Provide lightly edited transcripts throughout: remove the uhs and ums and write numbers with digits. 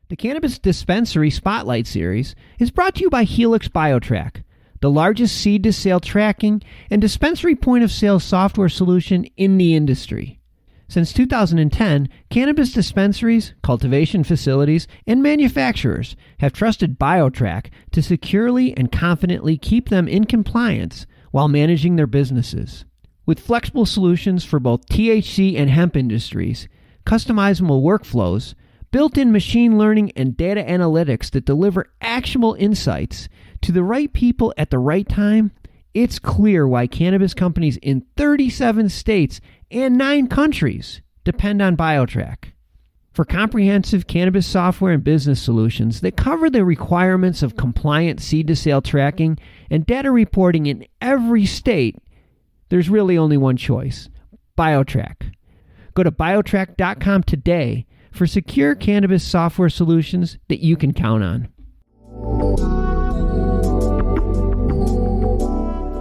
The Cannabis Dispensary Spotlight Series is brought to you by Helix BioTrack, the largest seed-to-sale tracking and dispensary point-of-sale software solution in the industry. Since 2010, cannabis dispensaries, cultivation facilities, and manufacturers have trusted BioTrack to securely and confidently keep them in compliance while managing their businesses. With flexible solutions for both THC and hemp industries, customizable workflows, built-in machine learning and data analytics that deliver actionable insights to the right people at the right time, it's clear why cannabis companies in 37 states and 9 countries depend on BioTrack. For comprehensive cannabis software and business solutions that cover the requirements of compliant seed-to-sale tracking and data reporting in every state, there's really only one choice: BioTrack. Go to biotrack.com today for secure cannabis software solutions that you can count on.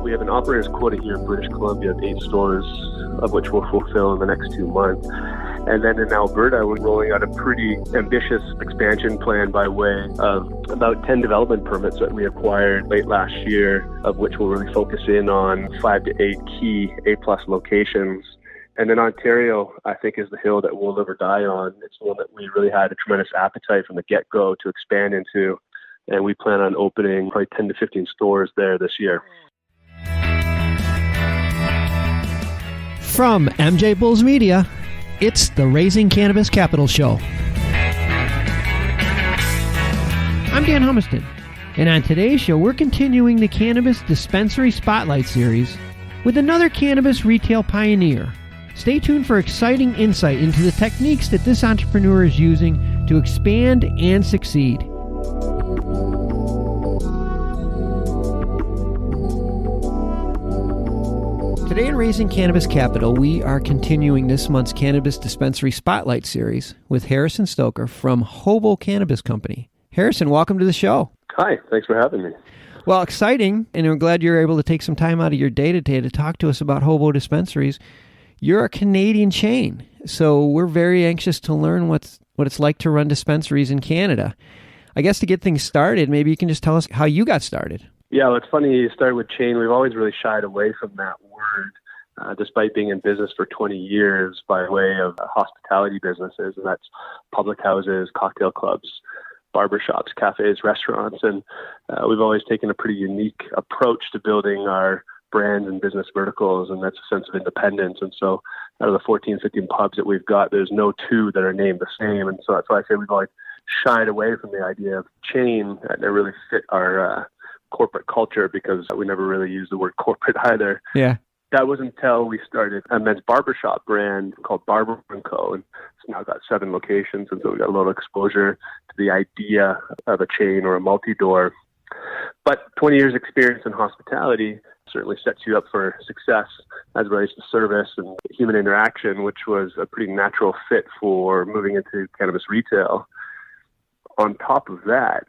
We have an operator's quota here in British Columbia of 8 stores, of which we'll fulfill in the next 2 months. And then in Alberta, we're rolling out a pretty ambitious expansion plan by way of about 10 development permits that we acquired late last year, of which we'll really focus in on 5 to 8 key A-plus locations. And then Ontario, I think, is the hill that we'll live or die on. It's one that we really had a tremendous appetite from the get-go to expand into. And we plan on opening probably 10 to 15 stores there this year. From MJBulls Media, it's the Raising Cannabis Capital Show. I'm Dan Humistonon, and on today's show, we're continuing the Cannabis Dispensary Spotlight Series with another cannabis retail pioneer. Stay tuned for exciting insight into the techniques that this entrepreneur is using to expand and succeed. Today in Raising Cannabis Capital, we are continuing this month's Cannabis Dispensary Spotlight Series with Harrison Stoker from Hobo Cannabis Company. Harrison, welcome to the show. Hi, thanks for having me. Well, exciting, and we're glad you're able to take some time out of your day-to-day to talk to us about Hobo Dispensaries. You're a Canadian chain, so we're very anxious to learn what it's like to run dispensaries in Canada. I guess to get things started, maybe you can just tell us how you got started. Yeah, well, it's funny you started with chain. We've always really shied away from that word, despite being in business for 20 years by way of hospitality businesses, and that's public houses, cocktail clubs, barbershops, cafes, restaurants. And we've always taken a pretty unique approach to building our brands and business verticals, and that's a sense of independence. And so out of the 14, 15 pubs that we've got, there's no 2 that are named the same. And so that's why I say we've always shied away from the idea of chain that really fit our corporate culture, because we never really used the word corporate either. Yeah. That was until we started a men's barbershop brand called Barber & Co. And it's now got 7 locations. And so we got a little exposure to the idea of a chain or a multi-door. But 20 years experience in hospitality certainly sets you up for success as it relates to service and human interaction, which was a pretty natural fit for moving into cannabis retail. On top of that,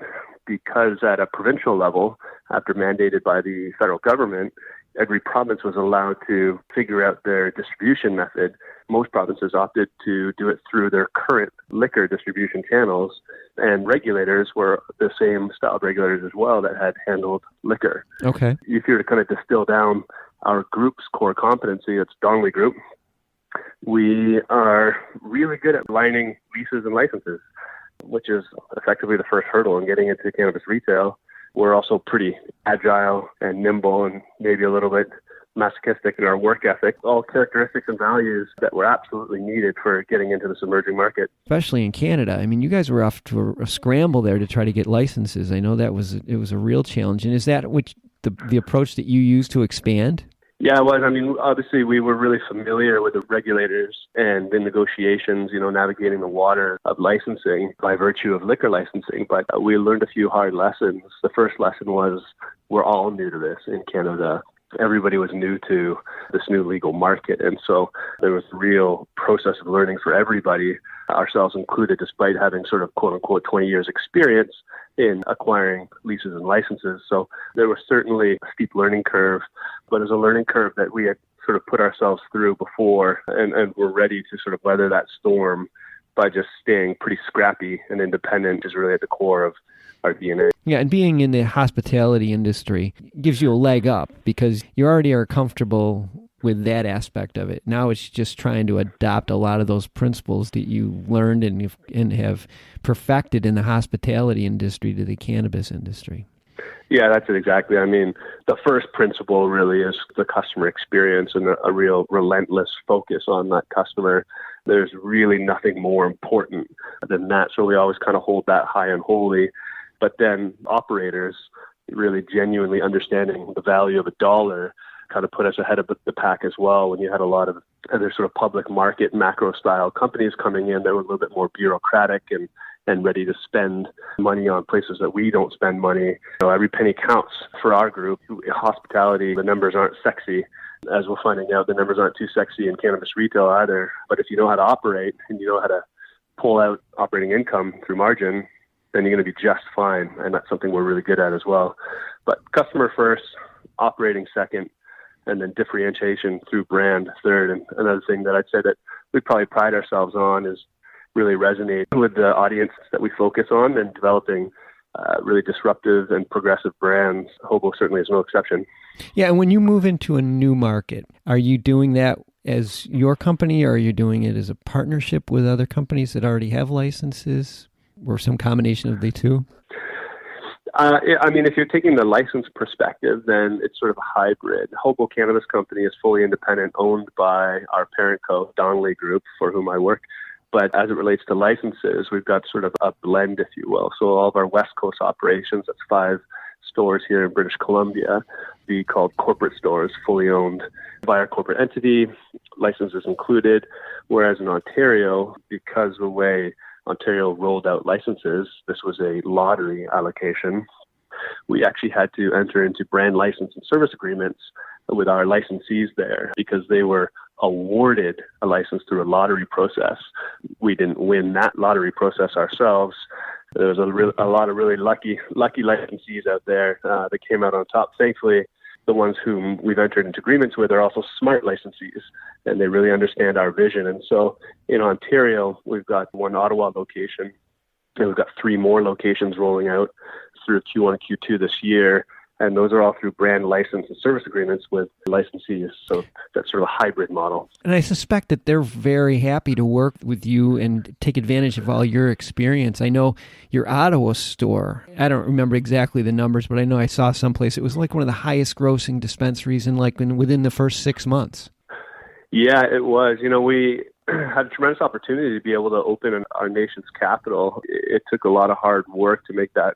because at a provincial level, after mandated by the federal government, every province was allowed to figure out their distribution method. Most provinces opted to do it through their current liquor distribution channels, and regulators were the same style of regulators as well that had handled liquor. Okay. If you were to kind of distill down our group's core competency, it's Donnelly Group. We are really good at lining leases and licenses, which is effectively the first hurdle in getting into cannabis retail. We're also pretty agile and nimble and maybe a little bit masochistic in our work ethic, all characteristics and values that were absolutely needed for getting into this emerging market. Especially in Canada. I mean, you guys were off to a scramble there to try to get licenses. I know it was a real challenge. And is that the approach that you used to expand? Yeah, it was. I mean, obviously, we were really familiar with the regulators and the negotiations, navigating the water of licensing by virtue of liquor licensing. But we learned a few hard lessons. The first lesson was we're all new to this in Canada. Everybody was new to this new legal market. And so there was a real process of learning for everybody, ourselves included, despite having sort of quote unquote 20 years experience in acquiring leases and licenses. So there was certainly a steep learning curve, but it was a learning curve that we had sort of put ourselves through before and were ready to sort of weather that storm by just staying pretty scrappy and independent is really at the core of our DNA. Yeah, and being in the hospitality industry gives you a leg up because you already are comfortable with that aspect of it. Now it's just trying to adopt a lot of those principles that you learned and have perfected in the hospitality industry to the cannabis industry. Yeah, that's it exactly. I mean, the first principle really is the customer experience and a real relentless focus on that customer. There's really nothing more important than that. So we always kind of hold that high and holy. But then operators really genuinely understanding the value of a dollar kind of put us ahead of the pack as well. When you had a lot of other sort of public market macro style companies coming in that were a little bit more bureaucratic and ready to spend money on places that we don't spend money. Every penny counts for our group. Hospitality, the numbers aren't sexy. As we're finding out, the numbers aren't too sexy in cannabis retail either. But if you know how to operate and you know how to pull out operating income through margin, then you're going to be just fine. And that's something we're really good at as well. But customer first, operating second, and then differentiation through brand third. And another thing that I'd say that we probably pride ourselves on is really resonate with the audience that we focus on and developing really disruptive and progressive brands. Hobo certainly is no exception. Yeah, and when you move into a new market, are you doing that as your company or are you doing it as a partnership with other companies that already have licenses or some combination of the two? I mean, if you're taking the license perspective, then it's sort of a hybrid. Hobo Cannabis Company is fully independent, owned by our parent co, Donnelly Group, for whom I work. But as it relates to licenses, we've got sort of a blend, if you will. So all of our West Coast operations, that's 5 stores here in British Columbia, be called corporate stores, fully owned by our corporate entity, licenses included. Whereas in Ontario, because the way Ontario rolled out licenses, this was a lottery allocation. We actually had to enter into brand license and service agreements with our licensees there because they were awarded a license through a lottery process. We didn't win that lottery process ourselves. There was a lot of really lucky licensees out there that came out on top. Thankfully, the ones whom we've entered into agreements with are also smart licensees, and they really understand our vision. And so in Ontario, we've got 1 Ottawa location, and we've got 3 more locations rolling out through Q1 and Q2 this year. And those are all through brand license and service agreements with licensees. So that's sort of a hybrid model. And I suspect that they're very happy to work with you and take advantage of all your experience. I know your Ottawa store, I don't remember exactly the numbers, but I know I saw someplace it was like one of the highest grossing dispensaries within the first 6 months. Yeah, it was. We had a tremendous opportunity to be able to open in our nation's capital. It took a lot of hard work to make that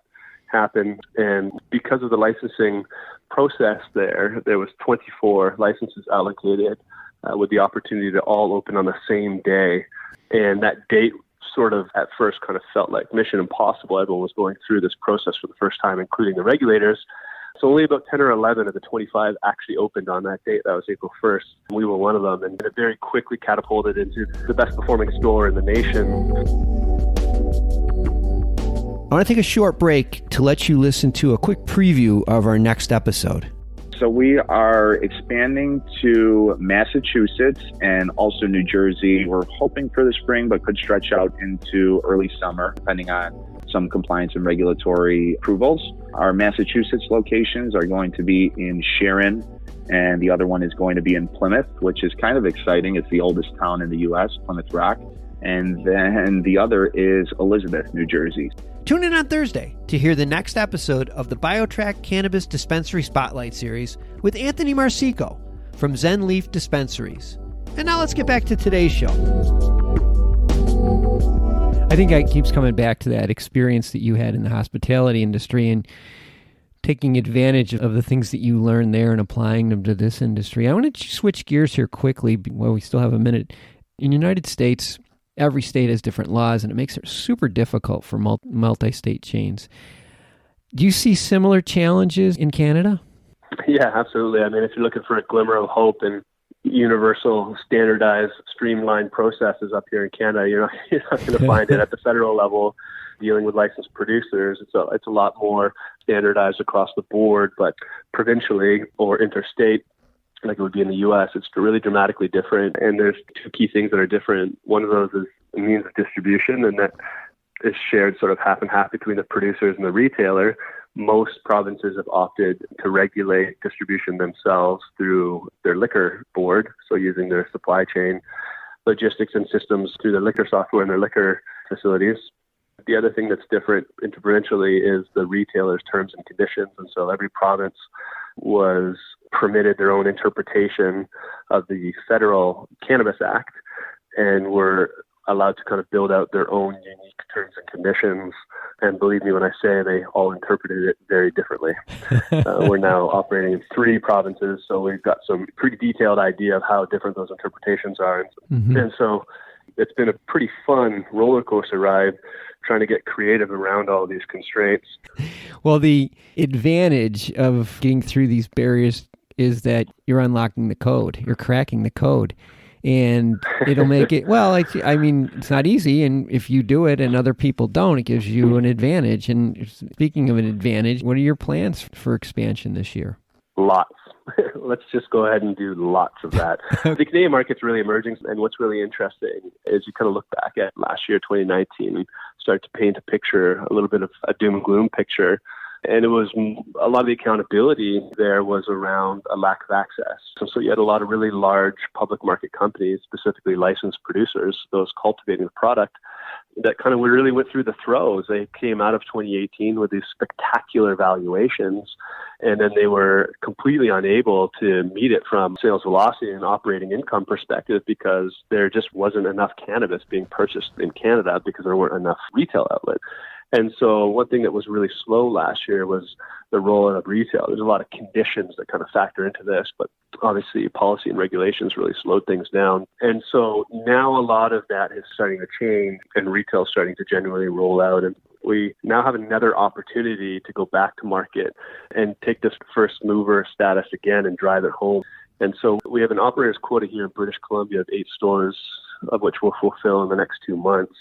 happen. And because of the licensing process there was 24 licenses allocated with the opportunity to all open on the same day. And that date sort of at first kind of felt like mission impossible. Everyone was going through this process for the first time, including the regulators. So only about 10 or 11 of the 25 actually opened on that date. That was April 1st. We were one of them, and it very quickly catapulted into the best performing store in the nation. I want to take a short break to let you listen to a quick preview of our next episode. So we are expanding to Massachusetts and also New Jersey. We're hoping for the spring, but could stretch out into early summer, depending on some compliance and regulatory approvals. Our Massachusetts locations are going to be in Sharon, and the other one is going to be in Plymouth, which is kind of exciting. It's the oldest town in the U.S., Plymouth Rock. And then the other is Elizabeth, New Jersey. Tune in on Thursday to hear the next episode of the BioTrack Cannabis Dispensary Spotlight Series with Anthony Marsico from Zen Leaf Dispensaries. And now let's get back to today's show. I think it keeps coming back to that experience that you had in the hospitality industry and taking advantage of the things that you learned there and applying them to this industry. I want to switch gears here quickly while we still have a minute. In the United States, every state has different laws, and it makes it super difficult for multi-state chains. Do you see similar challenges in Canada? Yeah, absolutely. I mean, if you're looking for a glimmer of hope and universal, standardized, streamlined processes up here in Canada, you're not going to find it at the federal level. Dealing with licensed producers, it's a lot more standardized across the board, but provincially or interstate, like it would be in the U.S., it's really dramatically different. And there's 2 key things that are different. One of those is means of distribution, and that is shared sort of half and half between the producers and the retailer. Most provinces have opted to regulate distribution themselves through their liquor board, so using their supply chain logistics and systems through their liquor software and their liquor facilities. The other thing that's different interprovincially is the retailer's terms and conditions, and so every province was permitted their own interpretation of the Federal Cannabis Act and were allowed to kind of build out their own unique terms and conditions. And believe me when I say they all interpreted it very differently. We're now operating in 3 provinces, so we've got some pretty detailed idea of how different those interpretations are. And so it's been a pretty fun roller coaster ride trying to get creative around all of these constraints. Well, the advantage of getting through these barriers is that you're unlocking the code. You're cracking the code. And it'll make it, well, I mean, it's not easy. And if you do it and other people don't, it gives you an advantage. And speaking of an advantage, what are your plans for expansion this year? Lots. Let's just go ahead and do lots of that. The Canadian market's really emerging. And what's really interesting is you kind of look back at last year, 2019, and start to paint a picture, a little bit of a doom and gloom picture. And it was a lot of the accountability there was around a lack of access. So you had a lot of really large public market companies, specifically licensed producers, those cultivating the product, that kind of really went through the throes. They came out of 2018 with these spectacular valuations, and then they were completely unable to meet it from sales velocity and operating income perspective because there just wasn't enough cannabis being purchased in Canada because there weren't enough retail outlets. And so one thing that was really slow last year was the rollout of retail. There's a lot of conditions that kind of factor into this, but obviously policy and regulations really slowed things down. And so now a lot of that is starting to change and retail is starting to genuinely roll out. And we now have another opportunity to go back to market and take this first mover status again and drive it home. And so we have an operator's quota here in British Columbia of 8 stores, of which we'll fulfill in the next 2 months.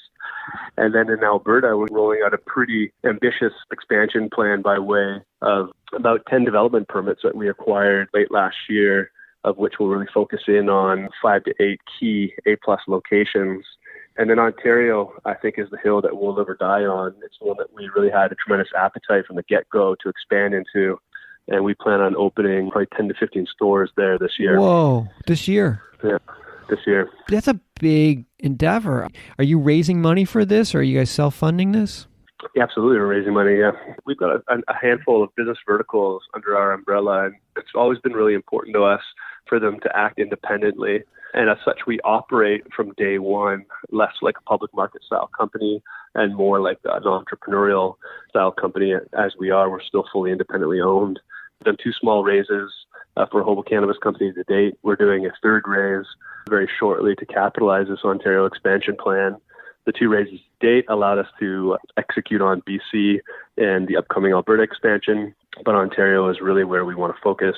And then in Alberta, we're rolling out a pretty ambitious expansion plan by way of about 10 development permits that we acquired late last year, of which we'll really focus in on 5 to 8 key A-plus locations. And then Ontario, I think, is the hill that we'll live or die on. It's one that we really had a tremendous appetite from the get-go to expand into. And we plan on opening probably 10 to 15 stores there this year. Whoa, this year? Yeah, this year. That's a big endeavor. Are you raising money for this, or are you guys self-funding this? Yeah, absolutely. We're raising money, yeah. We've got a handful of business verticals under our umbrella, and it's always been really important to us for them to act independently. And as such, we operate from day one less like a public market style company and more like an entrepreneurial style company. As we are, we're still fully independently owned. We've done 2 small raises for Hobo Cannabis Company to date. We're doing a 3rd raise very shortly to capitalize this Ontario expansion plan. The 2 raises to date allowed us to execute on BC and the upcoming Alberta expansion, but Ontario is really where we want to focus.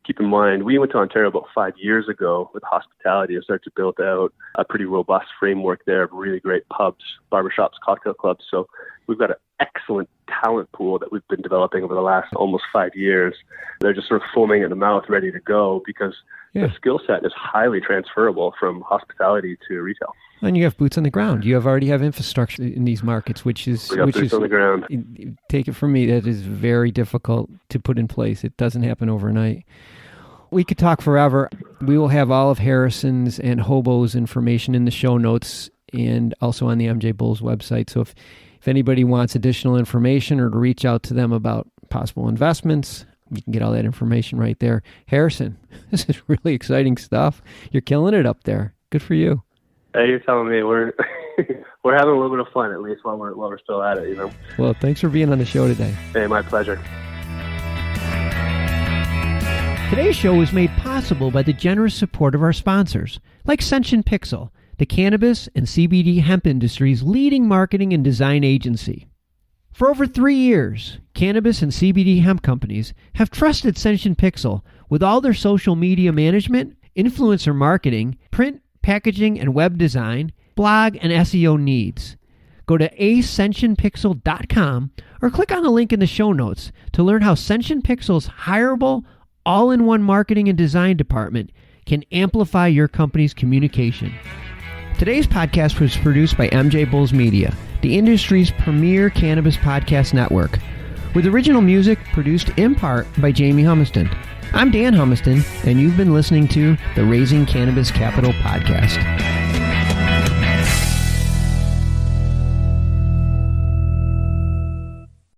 Keep in mind, we went to Ontario about 5 years ago with hospitality and started to build out a pretty robust framework there of really great pubs, barbershops, cocktail clubs. So we've got an excellent talent pool that we've been developing over the last almost 5 years. They're just sort of foaming at the mouth, ready to go because the skill set is highly transferable from hospitality to retail. And you have boots on the ground. You already have infrastructure in these markets, which is boots on the ground. Take it from me, that is very difficult to put in place. It doesn't happen overnight. We could talk forever. We will have all of Harrison's and Hobo's information in the show notes and also on the MJBulls website. So if anybody wants additional information or to reach out to them about possible investments, you can get all that information right there. Harrison, this is really exciting stuff. You're killing it up there. Good for you. Hey, you're telling me we're having a little bit of fun, at least while we're still at it, you know. Well, thanks for being on the show today. Hey, my pleasure. Today's show was made possible by the generous support of our sponsors, like Senshin Pixel, the cannabis and CBD hemp industry's leading marketing and design agency. For over 3 years, cannabis and CBD hemp companies have trusted Senshin Pixel with all their social media management, influencer marketing, print, packaging, and web design, blog, and SEO needs. Go to ascensionpixel.com or click on the link in the show notes to learn how Senshin Pixel's hireable, all-in-one marketing and design department can amplify your company's communication. Today's podcast was produced by MJBulls Media, the industry's premier cannabis podcast network, with original music produced in part by Jamie Humiston. I'm Dan Humiston, and you've been listening to the Raising Cannabis Capital podcast.